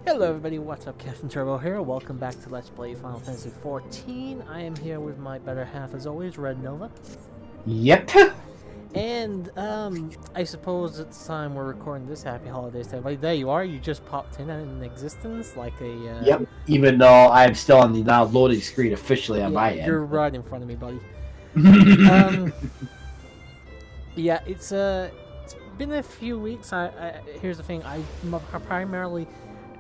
Hello everybody, what's up? CaptainTurbo here. Welcome back to Let's Play Final Fantasy XIV. I am here with my better half as always, Red Nova. Yep. And, I suppose it's time we're recording this happy holidays to everybody. There you are, you just popped in existence like a, Yep. Even though I'm still on the now loading screen officially on my end. You're right in front of me, buddy. Yeah, it's been a few weeks. Here's the thing, I've primarily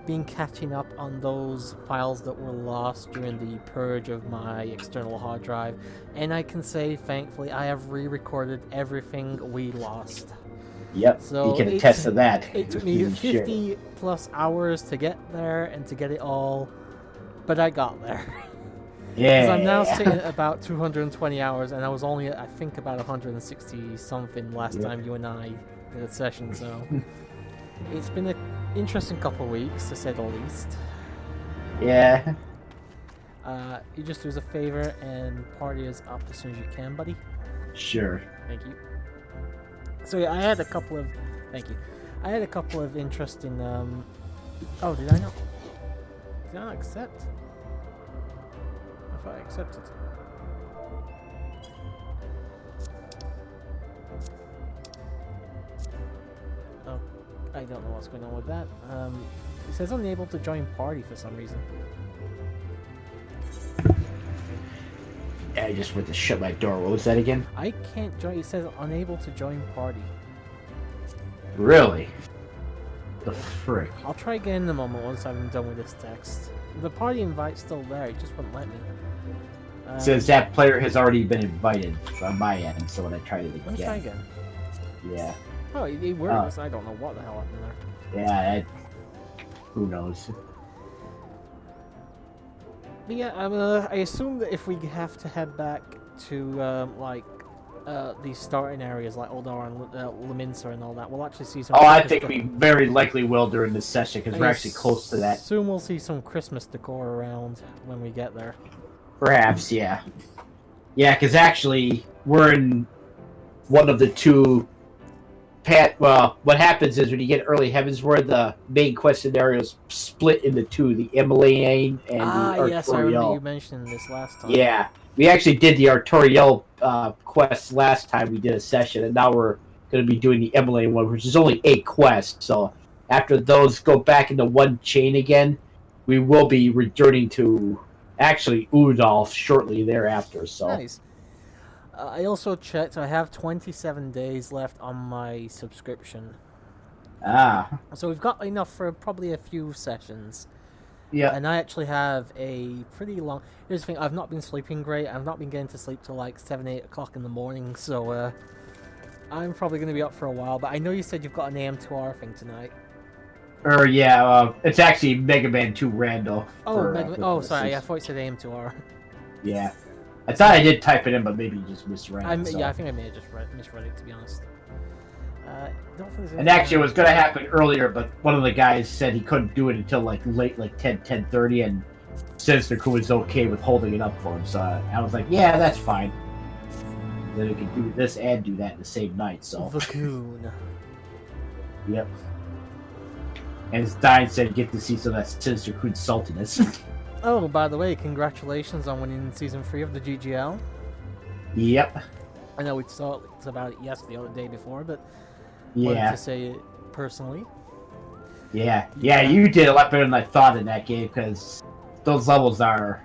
been catching up on those files that were lost during the purge of my external hard drive, and I can say, thankfully, I have re-recorded everything we lost. Yep, So you can attest to that. It took me 50 plus hours to get there and to get it all, but I got there. Yeah. Because I'm now sitting at about 220 hours, and I was only, I think, about 160 something last time you and I did a session, so it's been an interesting couple of weeks, to say the least. Yeah. You just do us a favor and party us up as soon as you can, buddy. Sure. Thank you. So yeah, I had a couple of... Thank you. I had a couple of interesting... Oh, did I not... Did I not accept? I thought I accepted. Oh, I don't know what's going on with that. It says unable to join party for some reason. I just went to shut my door. What was that again? I can't join. It says unable to join party. Really? The frick? I'll try again in a moment once I'm done with this text. The party invite's still there. It just wouldn't let me. Says that player has already been invited on my end, so when I tried it again. Let me try again. Yeah. Oh, it works. I don't know what the hell happened there. Yeah, who knows? But yeah, I assume that if we have to head back to, these starting areas like Oldar and Laminsa and all that, we'll actually see some... Oh, I think we very likely will during this session, because we're actually close to that. Soon we'll see some Christmas decor around when we get there. Perhaps, yeah. Yeah, because actually, we're in one of the two... Well, what happens is when you get early heavens, where the main quest scenarios split into two, the Emiliane and the Artoriel. Yes, I remember you mentioned this last time. Yeah, we actually did the Artoriel quest last time we did a session, and now we're going to be doing the Emiliane one, which is only 8 quests. So after those go back into one chain again, we will be returning to actually Udolph shortly thereafter. So nice. I also checked, I have 27 days left on my subscription. Ah. So we've got enough for probably a few sessions. Yeah. And I actually have a pretty long... Here's the thing, I've not been sleeping great. I've not been getting to sleep till like 7, 8 o'clock in the morning, so I'm probably going to be up for a while. But I know you said you've got an AM2R thing tonight. Yeah, it's actually Mega Man 2 Randall. Oh, sorry, I thought you said AM2R. Yeah. I thought I did type it in, but maybe you just misread it. Yeah, I think I may have just misread it, to be honest. And actually, it was going to happen earlier, but one of the guys said he couldn't do it until like late, like 10:30, and Sinister Crew was okay with holding it up for him. So I was like, yeah, that's fine. Then we can do this and do that in the same night. So. The Coon. Yep. And as Diane said, you get to see some of that Sinister Crew saltiness. Oh, by the way, congratulations on winning Season 3 of the GGL. Yep. I know we talked about it yesterday or the day before, but wanted to say it personally. Yeah, you did a lot better than I thought in that game, because those levels are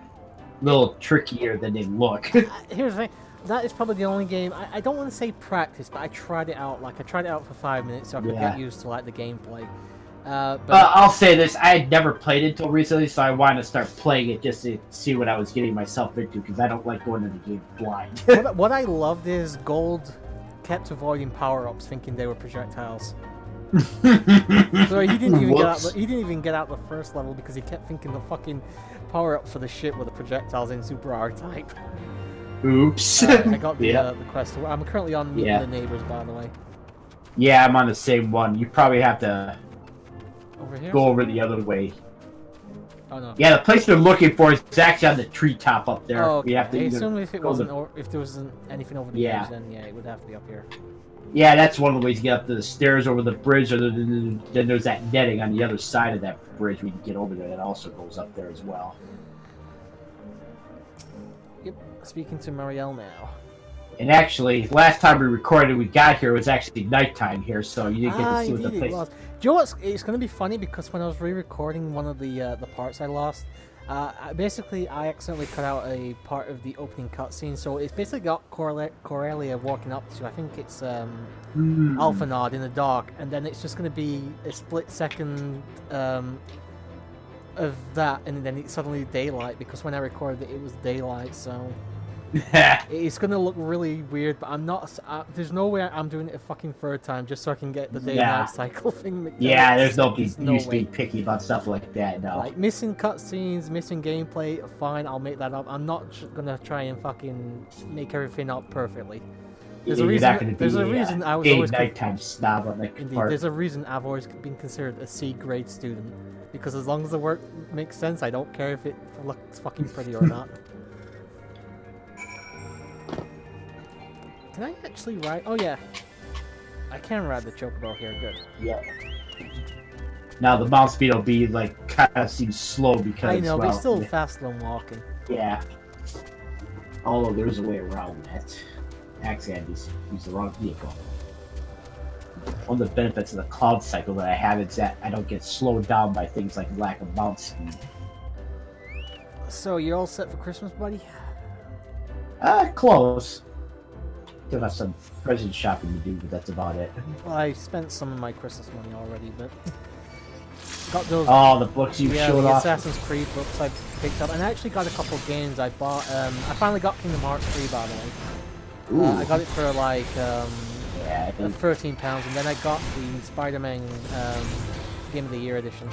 a little trickier than they look. Here's the thing, that is probably the only game, I don't want to say practice, but I tried it out, I tried it out for 5 minutes so I could get used to, the gameplay. But I'll say this, I had never played it until recently, so I wanted to start playing it just to see what I was getting myself into, because I don't like going into the game blind. what I loved is Gold kept avoiding power-ups thinking they were projectiles. So he didn't even get out the first level because he kept thinking the fucking power-ups for the ship were the projectiles in Super R-Type. Oops. I got the quest. I'm currently on Meeting the Neighbors, by the way. Yeah, I'm on the same one. You probably have to go over the other way. Oh no. Yeah, the place they're looking for is actually on the treetop up there. Oh, okay. We have to I assume if it wasn't, or if there wasn't anything over the edge, then yeah, it would have to be up here. Yeah, that's one of the ways to get up to the stairs over the bridge, or then there's that netting on the other side of that bridge we can get over there that also goes up there as well. Yep, speaking to Marielle now. And actually, last time we recorded, we got here, it was actually nighttime here, so you didn't get to see what the place... Do you know what's... It's going to be funny, because when I was re-recording one of the parts I lost, basically I accidentally cut out a part of the opening cutscene, so it's basically got Corellia walking up to, I think it's Alphanod in the dark, and then it's just going to be a split second of that, and then it's suddenly daylight, because when I recorded it, it was daylight, so... It's gonna look really weird, but I'm not. There's no way I'm doing it a fucking third time just so I can get the day-night cycle thing. Yeah, there's no use being picky about stuff like that. No. Like missing cutscenes, missing gameplay. Fine, I'll make that up. I'm not gonna try and fucking make everything up perfectly. There's a reason. There's a reason I was always nighttime snob on that Indeed, part. there's a reason I've always been considered a C-grade student, because as long as the work makes sense, I don't care if it looks fucking pretty or not. Can I actually ride? Oh yeah, I can ride the chocobo here. Good. Yeah. Now the mount speed will be like kind of seems slow because I know, but it's still faster than walking. Yeah. Although there's a way around that. Actually, I just used the wrong vehicle. One of the benefits of the cloud cycle that I have is that I don't get slowed down by things like lack of mount speed. So you're all set for Christmas, buddy? Close. Still got some present shopping to do, but that's about it. Well, I spent some of my Christmas money already, but got those. Oh, the books you showed the off. Assassin's Creed books I picked up, and I actually got a couple of games I bought. I finally got Kingdom Hearts 3, by the way. I got it for like £13, and then I got the Spider-Man Game of the Year edition.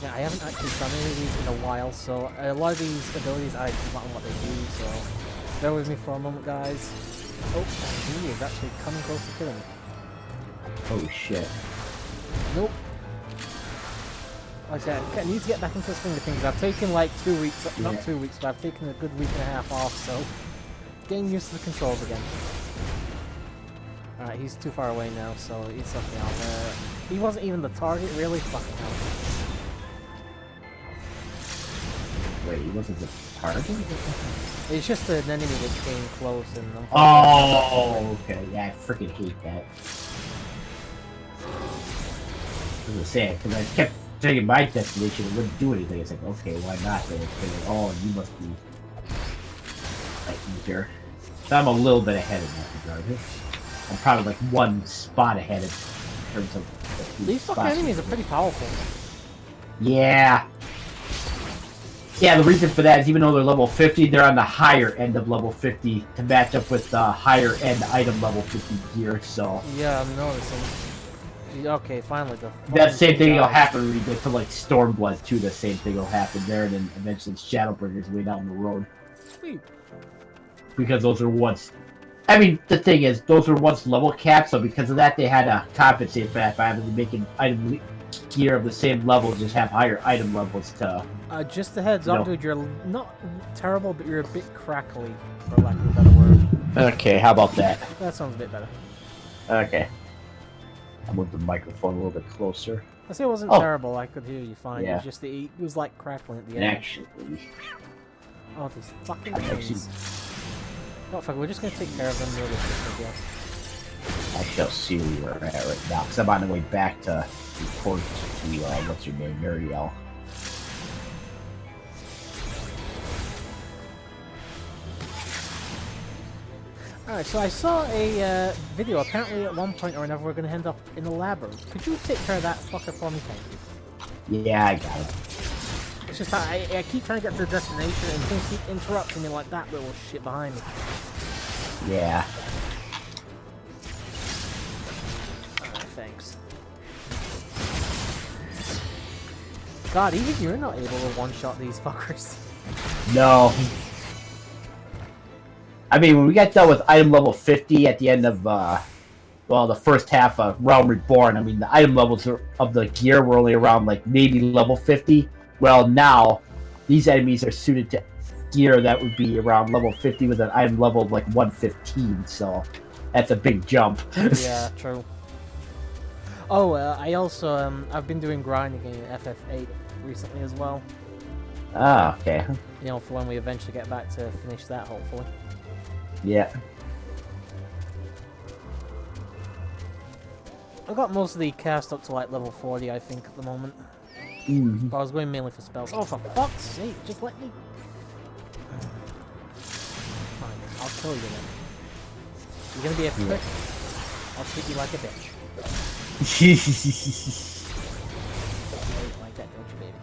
I haven't actually done any of these in a while, so a lot of these abilities I've forgotten what they do, so bear with me for a moment, guys. Oh, he is actually coming close to killing me. Oh shit. Nope. Like I said, I need to get back into the swing of things. I've taken like 2 weeks, not 2 weeks, but I've taken a good week and a half off, so getting used to the controls again. Alright, he's too far away now, so it's okay. He wasn't even the target, really? Fucking hell. Wait, he wasn't the target? It's just an enemy that came close and... Oh, okay. Yeah, I freaking hate that. I was gonna say, because I kept taking my destination and wouldn't do anything. It's like, okay, why not? Then it's like, oh, you must be like easier. So I'm a little bit ahead in that regard. I'm probably like one spot ahead in terms of... These fucking enemies are pretty powerful. Yeah. Yeah, the reason for that is even though they're level 50, they're on the higher end of level 50 to match up with the higher end item level 50 gear, so... Yeah, I'm noticing. Okay, finally. That same thing will happen when we get to like Stormblood too, the same thing will happen there, and then eventually Shadowbringers way down the road. Sweet. Because those are once... I mean, the thing is, those were once level capped, so because of that they had to compensate for that by having making item gear of the same level, just have higher item levels to... just a heads up, dude, you're not terrible, but you're a bit crackly, for lack of a better word. Okay, how about that? That sounds a bit better. Okay. I'll move the microphone a little bit closer. I say it wasn't terrible, I could hear you fine. Yeah. It was just it was like crackling at the end. Actually... Oh, these fucking things. Oh, fuck, we're just gonna take care of them really quick, I guess. I shall see where we're at right now, because I'm on the way back to report to, what's your name, Marielle. Alright, so I saw a video. Apparently at one point or another we're going to end up in a labyrinth. Could you take care of that fucker for me, thank you? Yeah, I got it. It's just I keep trying to get to the destination and things keep interrupting me like that little shit behind me. Yeah. Thanks. God, even you're not able to one-shot these fuckers. No. I mean, when we got done with item level 50 at the end of, well, the first half of Realm Reborn, I mean, the item levels of the gear were only around, like, maybe level 50. Well, now, these enemies are suited to gear that would be around level 50 with an item level of like 115, so that's a big jump. Yeah, true. Oh, I also I've been doing grinding in FF8 recently as well. Ah, okay. You know, for when we eventually get back to finish that, hopefully. Yeah. I got most of the cast up to like level 40, I think, at the moment. But I was going mainly for spells. Oh, for fuck's sake, just let me... Fine, I'll kill you then. You're gonna be a prick. I'll treat you like a bitch. You like that, don't you, baby?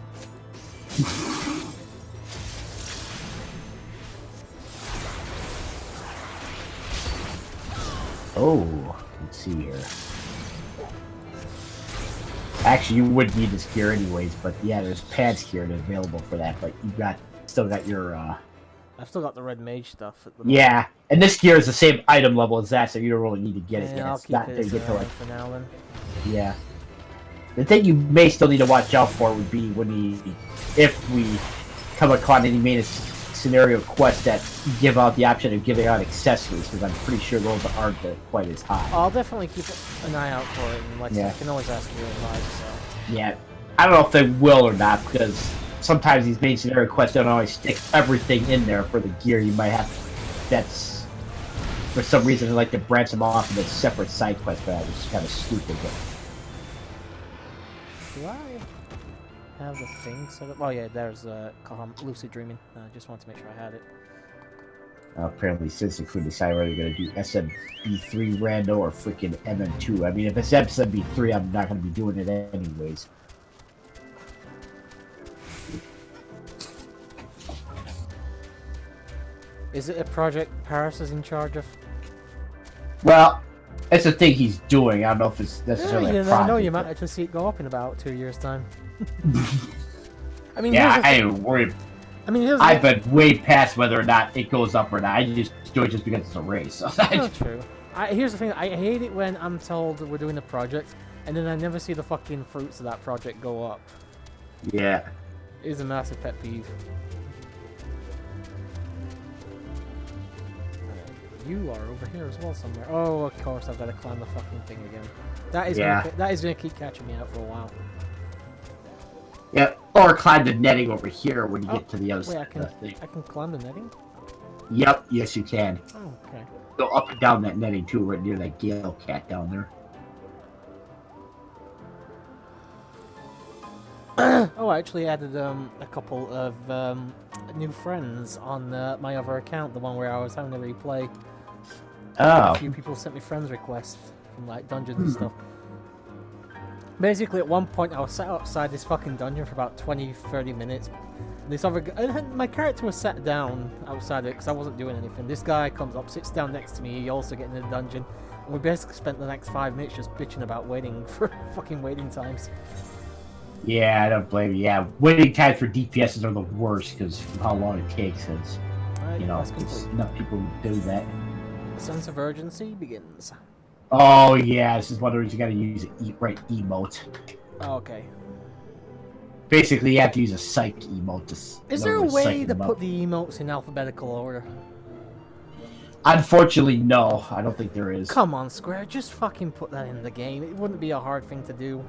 Oh, let's see here. Actually, you would need this gear anyways, but yeah, there's pads gear available for that, but you still got your, I've still got the red mage stuff at the moment. Yeah, and this gear is the same item level as that, so you don't really need to get it Yeah, yet. I'll It's keep not it until you get to, like, for now then. Yeah. The thing you may still need to watch out for would be if we come upon any main scenario quests that give out the option of giving out accessories, because I'm pretty sure those aren't quite as high. I'll definitely keep an eye out for it, and like Yeah. I can always ask for your advice, so... Yeah, I don't know if they will or not, because sometimes these main scenario quests don't always stick everything in there for the gear. You might have that's for some reason they like to branch them off into separate side quests, but it's kind of stupid. But... Do I have the thing set up? Oh yeah, there's lucid dreaming. I just wanted to make sure I had it. Apparently, since they could decide whether they're going to do SMB3 rando or freaking MM2. I mean, if it's SMB3, I'm not going to be doing it anyways. Is it a project Paris is in charge of? Well, that's the thing he's doing. I don't know if it's necessarily You a never project. know, you might actually see it go up in about 2 years' time. I mean, Yeah, here's the I thing. ain't worried. I mean, here's I've the... been way past whether or not it goes up or not. I just do it just because it's a race. So Not true. Here's the thing. I hate it when I'm told we're doing a project, and then I never see the fucking fruits of that project go up. Yeah. It is a massive pet peeve. You are over here as well somewhere. Oh, of course, I've got to climb the fucking thing again. That is gonna keep catching me out for a while. Yeah, or climb the netting over here when you get to the other Wait, side of the thing. I can climb the netting? Yep, yes you can. Oh, okay. Go up and down that netting too, right near that Gale cat down there. Oh, I actually added a couple of new friends on my other account, the one where I was having to replay. Oh. A few people sent me friends requests from like dungeons and stuff. Basically, at one point, I was sat outside this fucking dungeon for about 20-30 minutes. This other guy, my character was sat down outside it because I wasn't doing anything. This guy comes up, sits down next to me, he also getting in the dungeon. And we basically spent the next 5 minutes just bitching about waiting for fucking waiting times. Yeah, I don't blame you. Yeah, waiting times for DPSs are the worst because of how long it takes. Cause, you know, enough people do that. The sense of urgency begins. Oh yeah, this is one of those you gotta use an emote. Oh, okay. Basically, you have to use a psych emote to. Is there a way to put the emotes in alphabetical order? Unfortunately, no. I don't think there is. Come on, Square, just fucking put that in the game. It wouldn't be a hard thing to do.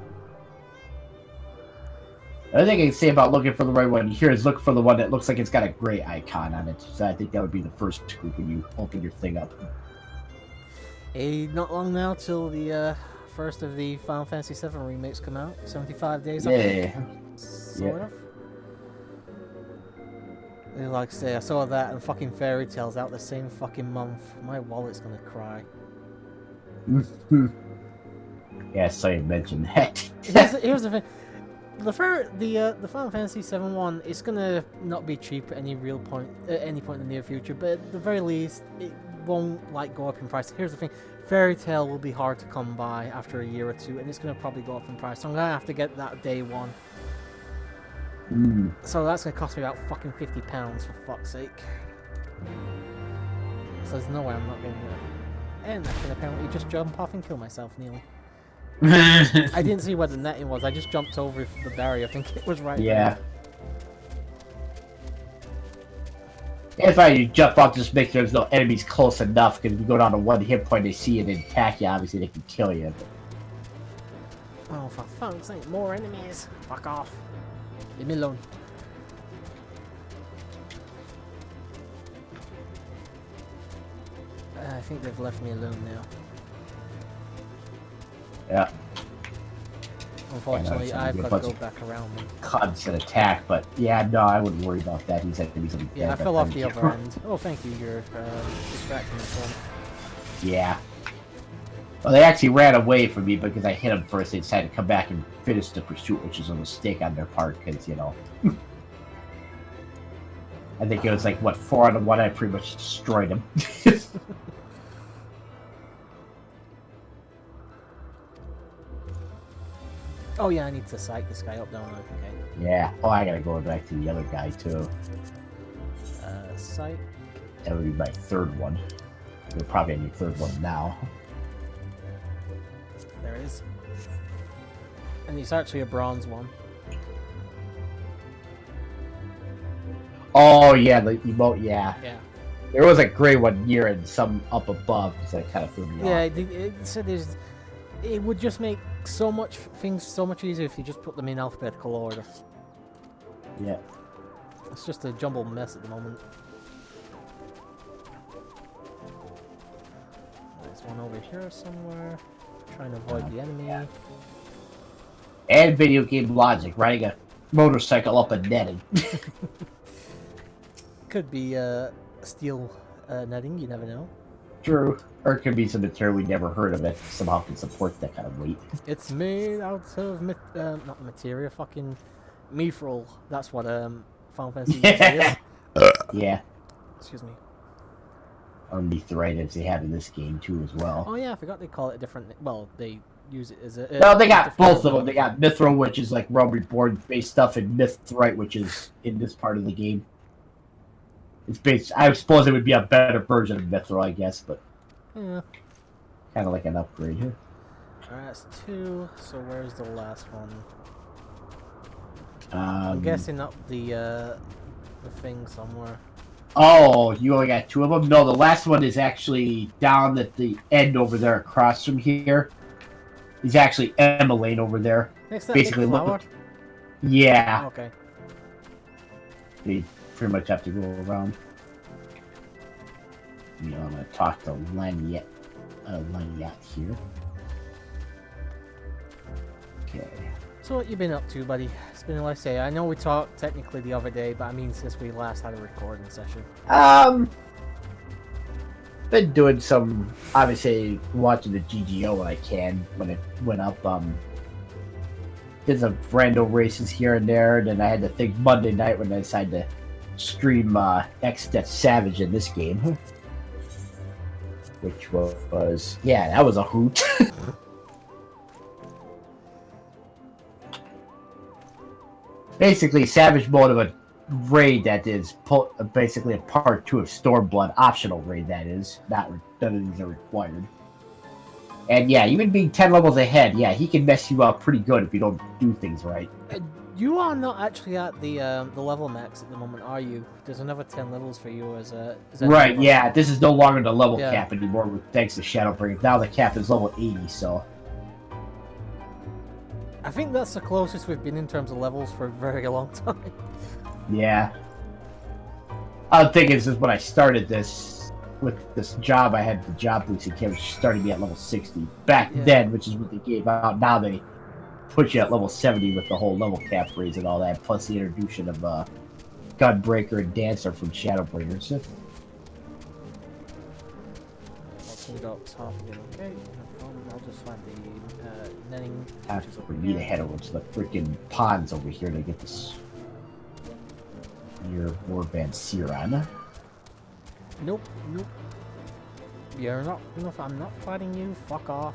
The thing I can say about looking for the right one here is look for the one that looks like it's got a gray icon on it. So I think that would be the first group when you open your thing up. Hey, not long now till the first of the Final Fantasy VII remakes come out. 75 days. Yeah. Sort of. And like I say, I saw that and fucking Fairy Tales out the same fucking month. My wallet's gonna cry. Yeah, so you mentioned that. Here's the thing. The Final Fantasy VII one is gonna not be cheap at any real point at any point in the near future, but at the very least it won't like go up in price. Here's the thing: Fairy Tail will be hard to come by after a year or two, and it's gonna probably go up in price. So I'm gonna have to get that day one. So that's gonna cost me about fucking £50 for fuck's sake. So there's no way I'm not getting it. And I can apparently just jump off and kill myself nearly. I didn't see where the netting was. I just jumped over the barrier. I think it was right there. If I jump off, just make sure there's no enemies close enough, because if you go down to one hit point, they see it and attack you, obviously they can kill you. Oh, for fuck's sake, more enemies. Fuck off. Leave me alone. I think they've left me alone now. Yeah. Unfortunately, I've got to go back around them. Constant attack, but yeah, no, I wouldn't worry about that. He's yeah, I fell off the other end. Oh, thank you, you're distracting me from. Yeah. Well, they actually ran away from me because I hit them first. They decided to come back and finish the pursuit, which is a mistake on their part, because, you know... I think it was like, what, 4-on-1, I pretty much destroyed him. Oh yeah, I need to psych this guy up, don't I? Okay. Yeah. Oh, I gotta go back to the other guy, too. Psych. That would be my third one. We're probably on your third one now. There it is. And it's actually a bronze one. Oh, yeah, the emote, yeah. Yeah. There was a gray one here and some up above, so it kind of threw me off. Yeah, it said it would just make things so much easier if you just put them in alphabetical order. Yeah. It's just a jumbled mess at the moment. There's one over here somewhere. Trying to avoid the enemy. Yeah. And video game logic, riding a motorcycle up a netting. Could be steel netting, you never know. True. Or it could be some material we never heard of it. Somehow can support that kind of weight. It's made out of not materia, fucking mithril. That's what Final Fantasy is. Yeah. Excuse me. Or mithrite they have in this game too as well. Oh yeah, I forgot they call it a different. Well, they use it as a. No, they got both of them. They got mithril, which is like Realm Reborn based stuff, and mithrite, which is in this part of the game. It's based. I suppose it would be a better version of mithril, I guess, but yeah, kind of like an upgrade here. Alright, that's 2. So where's the last one? I'm guessing up the thing somewhere. Oh, you only got 2 of them? No, the last one is actually down at the end over there, across from here. He's actually Emma Lane over there. Next that basically, big flower? Yeah. Okay. We pretty much have to go around. You know, I'm gonna talk to Lanyet here. Okay. So what you been up to, buddy? It's been, like I say, I know we talked technically the other day, but I mean since we last had a recording session. Been doing some, obviously, watching the GGO when I can, when it went up. Did some random races here and there, and then I had to think Monday night when I decided to stream XIV Savage in this game. Which was, yeah, that was a hoot. Basically, Savage mode of a raid that is basically a part 2 of Stormblood, optional raid that is. None of these are required. And yeah, even being 10 levels ahead, yeah, he can mess you up pretty good if you don't do things right. You are not actually at the level max at the moment, are you? There's another 10 levels for you as a... Right, yeah, this is no longer the level cap anymore, thanks to Shadowbringers. Now the cap is level 80, so... I think that's the closest we've been in terms of levels for a very long time. Yeah. I'm thinking this is when I started this, with this job, I had the job boosting camp, which started me at level 60. Back then, which is what they gave out, now they put you at level 70 with the whole level cap raise and all that, plus the introduction of Gunbreaker and Dancer from Shadowbringers. I'll put it up top again, okay? No problem, I'll just find the netting. After for me to head over to the freaking ponds over here to get this your warband Siran. Nope. You're not. I'm not fighting you. Fuck off.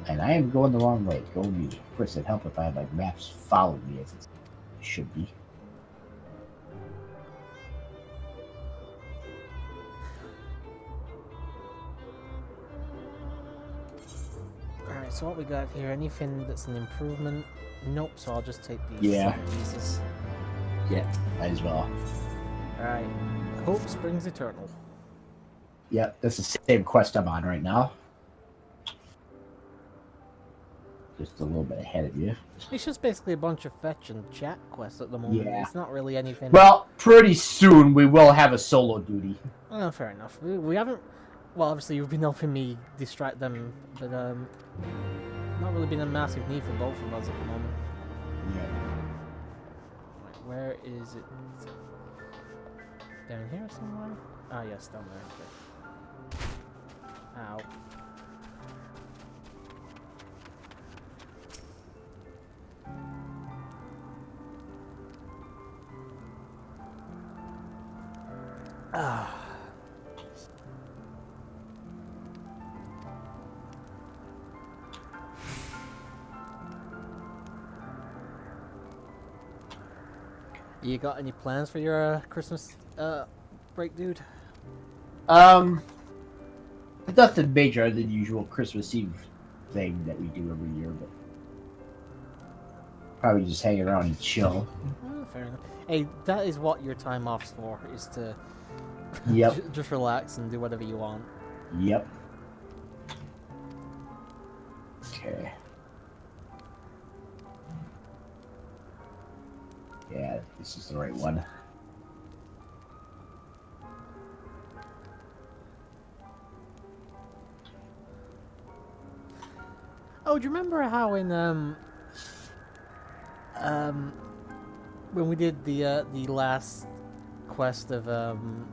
And I am going the wrong way. Go me. Of course, it'd help if I had like maps follow me as it should be. Alright, so what we got here? Anything that's an improvement? Nope, so I'll just take these Yeah. pieces. Yeah, might as well. Alright. Hope springs eternal. Yeah, that's the same quest I'm on right now. Just a little bit ahead of you. It's just basically a bunch of fetch and chat quests at the moment. Yeah. It's not really anything. Well, pretty soon we will have a solo duty. Oh, fair enough. We haven't. Well, obviously you've been helping me distract them, but not really been a massive need for both of us at the moment. Yeah. Right, where is it? Down here somewhere? Ah, yes, down there. Okay. Ow. Ah. You got any plans for your Christmas break, dude? Nothing major other than the usual Christmas Eve thing that we do every year, but probably just hang around and chill. Oh, fair enough. Hey, that is what your time off's for, is to Yep. just relax and do whatever you want. Yep. Okay. Yeah, this is the right one. Oh, do you remember how in when we did the last quest of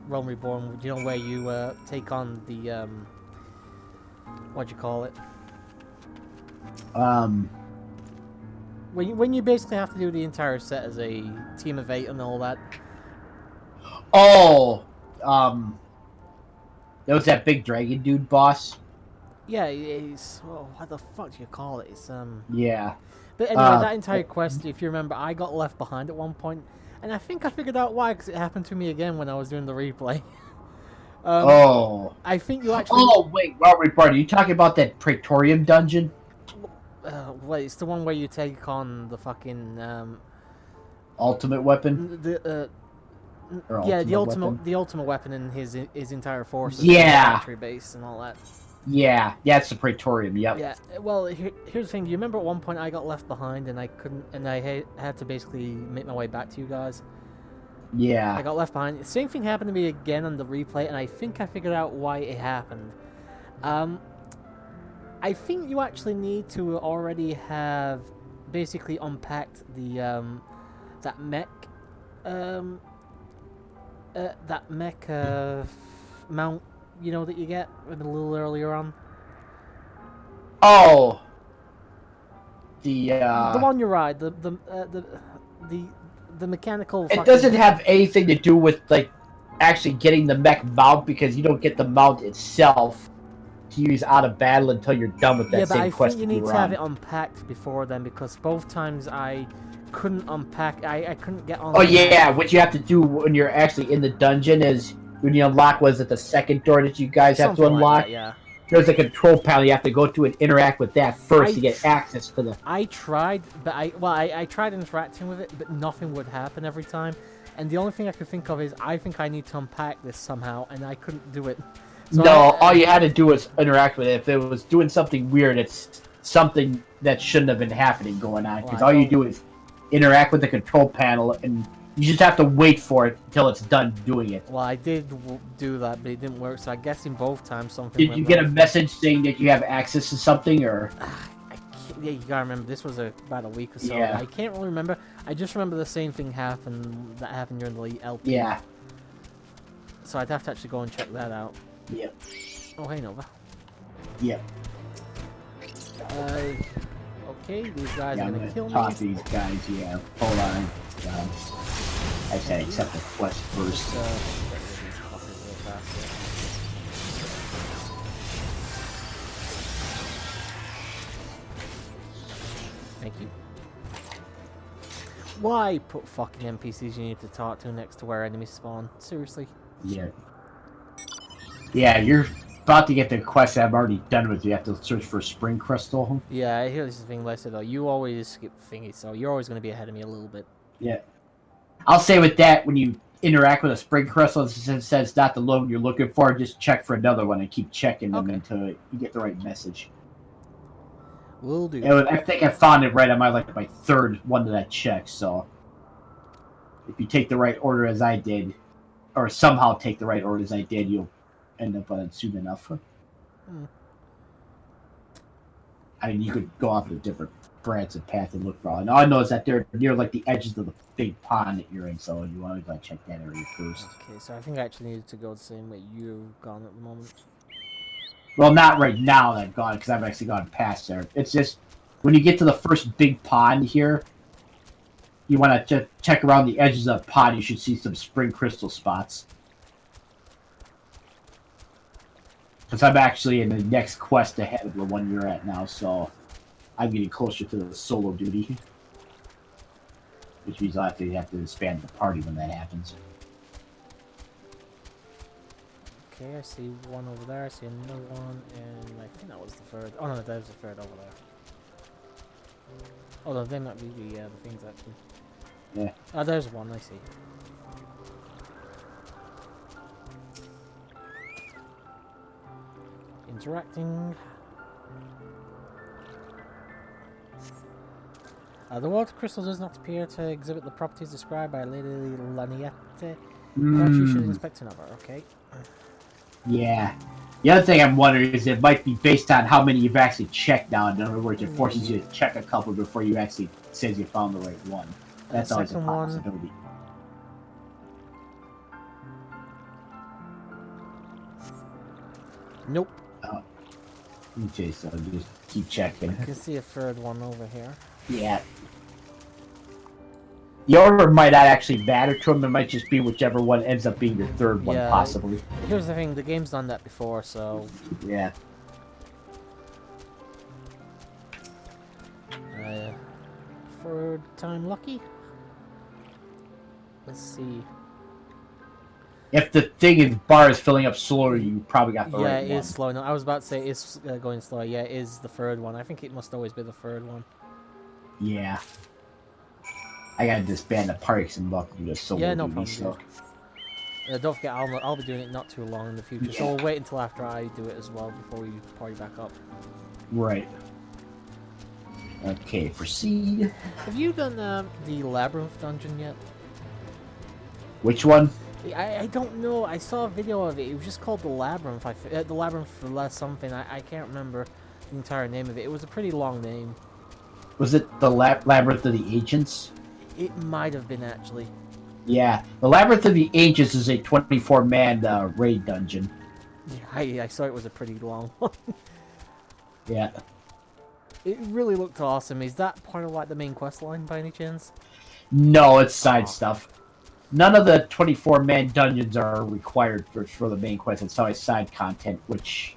Realm Reborn, you know, where you take on the what'd you call it? When you basically have to do the entire set as a team of 8 and all that. Oh, that was that big dragon dude boss. Yeah, it's what the fuck do you call it? It's Yeah. But anyway, that entire quest, if you remember, I got left behind at one point, and I think I figured out why, because it happened to me again when I was doing the replay. I think you actually. Oh wait, Robert Bart, are you talking about that Praetorium dungeon? Wait, it's the one where you take on the fucking Ultimate weapon. the ultimate weapon and his entire forces. Yeah. Factory base and all that. Yeah, it's the Praetorium. Yep. Yeah. Well, here's the thing. Do you remember at one point I got left behind and I couldn't, and I had to basically make my way back to you guys. Yeah. I got left behind. Same thing happened to me again on the replay, and I think I figured out why it happened. I think you actually need to already have basically unpacked the that mech mount, you know, that you get a little earlier on. Oh. The one you ride, the mechanical. It doesn't have anything to do with like actually getting the mech mount, because you don't get the mount itself to use out of battle until you're done with that same quest. Yeah, but I think you need to have it unpacked before then, because both times I couldn't unpack. I couldn't get on. Oh yeah, what you have to do when you're actually in the dungeon is when you unlock, was it the second door that you guys have to unlock? Like that, yeah. There's a control panel you have to go to and interact with that first to get access to the. I tried, but I tried interacting with it, but nothing would happen every time. And the only thing I could think of is I think I need to unpack this somehow, and I couldn't do it. So all you had to do was interact with it. If it was doing something weird, it's something that shouldn't have been happening going on. Because all you do is interact with the control panel, and you just have to wait for it until it's done doing it. Well, I did do that, but it didn't work. So I guess in both times something. Did you get a message saying that you have access to something, or? Yeah, you gotta remember this was about a week or so. Yeah. I can't really remember. I just remember the same thing happened during the LP. Yeah. So I'd have to actually go and check that out. Yep. Oh, hey, Nova. Yep. Okay, these guys are gonna kill me. Talk to these guys, yeah. Hold on. I said accept the quest first. Thank you. Why put fucking NPCs you need to talk to next to where enemies spawn? Seriously? Yeah. Yeah, you're about to get the quest that I'm already done with. You have to search for Spring Crystal. Yeah, here's the thing, Lester, though. You always skip thingy, so you're always going to be ahead of me a little bit. Yeah. I'll say with that, when you interact with a spring crystal and it says not the load you're looking for, just check for another one and keep checking them until you get the right message. Will do. I think I found it right on my third one that I checked. So if you take the right order as I did, or somehow take the right order as I did, you'll end up on it soon enough. I mean, you could go off a different branch of path and look for all. And all I know is that they're near like the edges of the big pond that you're in, so you want to go check that area first. Okay, so I think I actually needed to go the same way you've gone at the moment. Well, not right now that I've gone, because I've actually gone past there. It's just, when you get to the first big pond here, you want to check around the edges of the pond, you should see some spring crystal spots. Because I'm actually in the next quest ahead of the one you're at now, so I'm getting closer to the solo duty. Which means I'll have to expand the party when that happens. Okay, I see one over there, I see another one, and I think that was the third. Oh no, there's the third over there. Oh no, they might be the things actually. Yeah. Oh, there's one, I see. Interacting. The water crystal does not appear to exhibit the properties described by Lady Laniette. Perhaps you should inspect another, okay? Yeah. The other thing I'm wondering is it might be based on how many you've actually checked now. In other words, it forces you to check a couple before you actually says you found the right one. That's always a possibility. Nope. Okay, so just keep checking. I can see a third one over here. Yeah. The order might not actually matter to them. It might just be whichever one ends up being your third one, possibly. Here's the thing, the game's done that before, so... Yeah. Third time lucky? Let's see. If the bar is filling up slower, you probably got the right one. Yeah, it is slow. No, I was about to say it's going slow. Yeah, it is the third one. I think it must always be the third one. Yeah. I gotta disband the party because I'm about to do a solo no duty, problem. so... Don't forget, I'll be doing it not too long in the future, so we'll wait until after I do it as well before we party back up. Right. Okay, proceed. Have you done the Labyrinth dungeon yet? Which one? I don't know. I saw a video of it. It was just called the Labyrinth. The Labyrinth for less something. I can't remember the entire name of it. It was a pretty long name. Was it the Labyrinth of the Ancients? It might have been, actually. Yeah. The Labyrinth of the Ancients is a 24-man raid dungeon. Yeah, I saw it was a pretty long one. Yeah. It really looked awesome. Is that part of, like, the main quest line, by any chance? No, it's side stuff. None of the 24-man dungeons are required for the main quest. It's always side content, which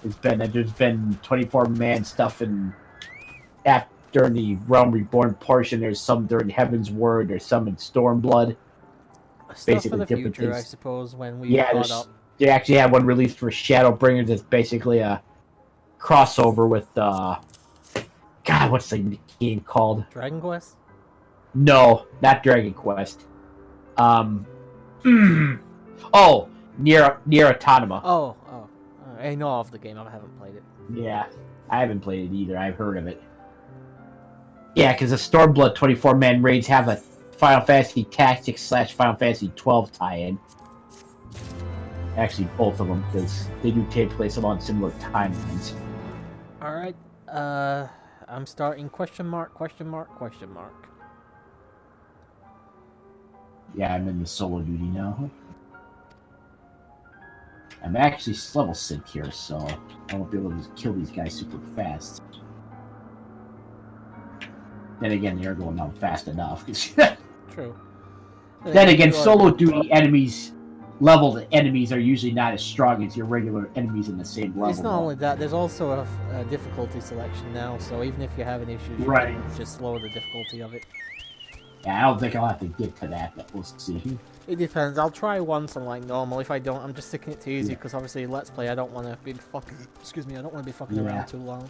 has been... There's been 24-man stuff during the Realm Reborn portion. There's some during Heaven's Word. There's some in Stormblood. Stuff basically for the different future, things. I suppose, when we brought up. They actually had one released for Shadowbringers that's basically a crossover with... God, what's the game called? Dragon Quest? No, not Dragon Quest. Oh, Nier Automata. Oh. I know of the game. I haven't played it. Yeah, I haven't played it either. I've heard of it. Yeah, because the Stormblood 24-man raids have a Final Fantasy Tactics / Final Fantasy 12 tie-in. Actually, both of them, because they do take place along similar timelines. Alright, I'm starting question mark. Yeah, I'm in the solo duty now. I'm actually level 6 here, so I won't be able to kill these guys super fast. Then again, they're going out fast enough. True. Then again, solo duty enemies, leveled enemies, are usually not as strong as your regular enemies in the same level. It's not only that, there's also a difficulty selection now, so even if you're having issues, you can just lower the difficulty of it. Yeah, I don't think I'll have to get to that, but we'll see. It depends. I'll try once on like normal. If I don't, I'm just sticking it to easy because obviously Let's Play. I don't want to be fucking. Excuse me. I don't want to be fucking around too long.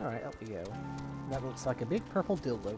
Alright, up we go. That looks like a big purple dildo.